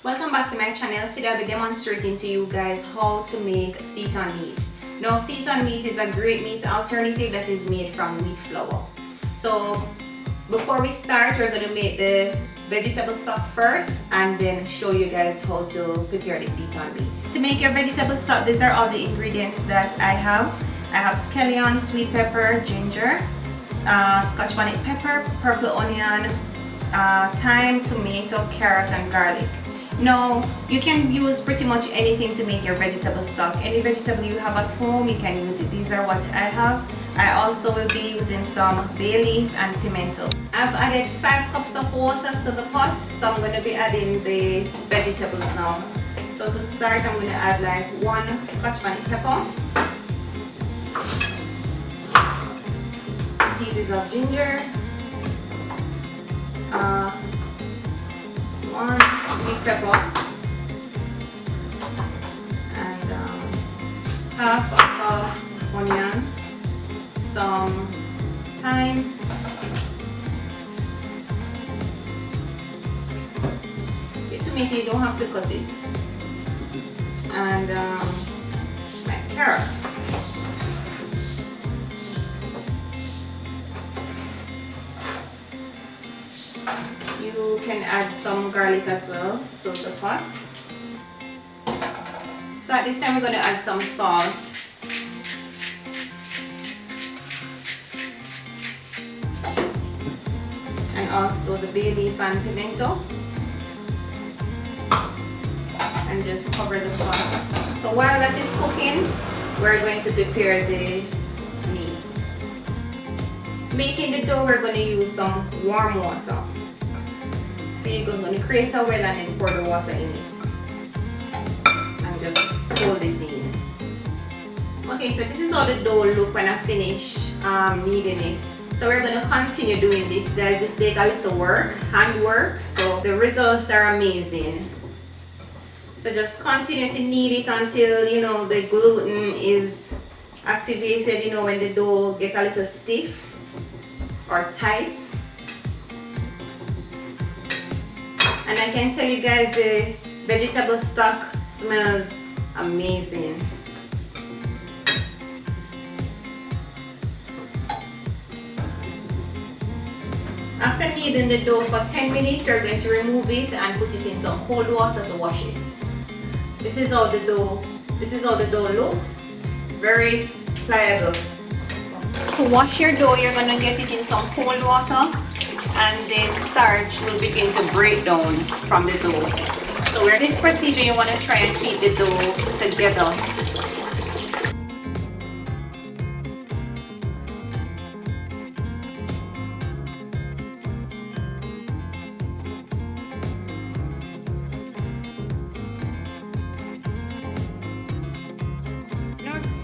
Welcome back to my channel. Today I'll be demonstrating to you guys how to make Seitan meat. Now Seitan meat is a great meat alternative that is made from wheat flour. So before we start, we're going to make the vegetable stock first and then show you guys how to prepare the Seitan meat. To make your vegetable stock, these are all the ingredients that I have. I have scallion, sweet pepper, ginger, scotch bonnet pepper, purple onion, thyme, tomato, carrot and garlic. Now you can use pretty much anything to make your vegetable stock. Any vegetable you have at home, you can use it. These are what I have. I also will be using some bay leaf and pimento. I've added 5 cups of water to the pot, so I'm going to be adding the vegetables now. So to start, I'm going to add like 1 scotch bonnet pepper, pieces of ginger, 1 sweet pepper, and half of onion, some thyme, the tomato you don't have to cut it, and my carrots. You can add some garlic as well to the pot. So at this time we're going to add some salt. And also the bay leaf and pimento. And just cover the pot. So while that is cooking, we're going to prepare the meat. Making the dough, we're going to use some warm water. So you're going to create a well and then pour the water in it and just fold it in. Okay, so this is how the dough look when I finish kneading it. So we're going to continue doing this, guys. This takes a little work, hand work, so the results are amazing. So just continue to knead it until the gluten is activated, when the dough gets a little stiff or tight. And I can tell you guys, the vegetable stock smells amazing. After kneading the dough for 10 minutes, you're going to remove it and put it in some cold water to wash it. This is how the dough looks. Very pliable. To wash your dough, you're going to get it in some cold water, and the starch will begin to break down from the dough. So with this procedure, you want to try and keep the dough together.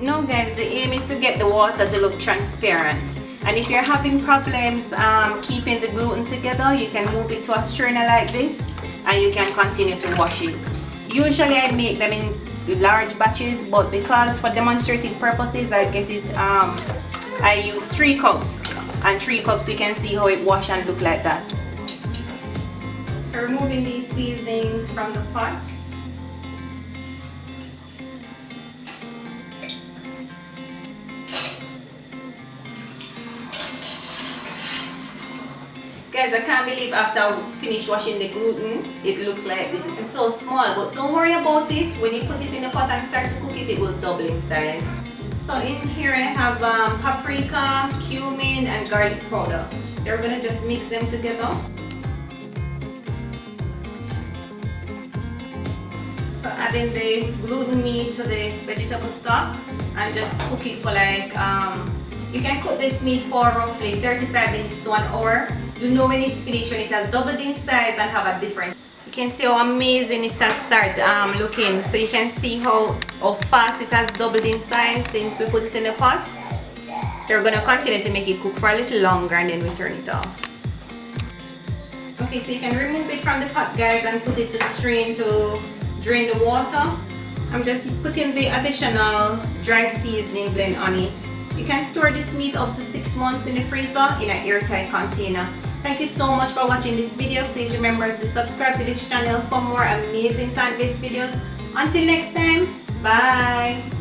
Now guys, the aim is to get the water to look transparent. And if you're having problems keeping the gluten together, you can move it to a strainer like this and you can continue to wash it. Usually I make them in large batches, but because for demonstrative purposes I get it, I use 3 cups, and 3 cups you can see how it wash and look like that. So removing these seasonings from the pots. Guys, I can't believe after I finish washing the gluten, it looks like this. This is so small, but don't worry about it. When you put it in the pot and start to cook it, it will double in size. So in here I have paprika, cumin and garlic powder. So we're going to just mix them together. So adding the gluten meat to the vegetable stock and just cook it for like, you can cook this meat for roughly 35 minutes to 1 hour. When it's finished, when it has doubled in size and have a different. You can see how amazing it has started looking. So you can see how fast it has doubled in size since we put it in the pot. So we're going to continue to make it cook for a little longer and then we turn it off. Okay, so you can remove it from the pot, guys, and put it to strain to drain the water. I'm just putting the additional dry seasoning blend on it. You can store this meat up to 6 months in the freezer in an airtight container. Thank you so much for watching this video. Please remember to subscribe to this channel for more amazing plant-based videos. Until next time, bye.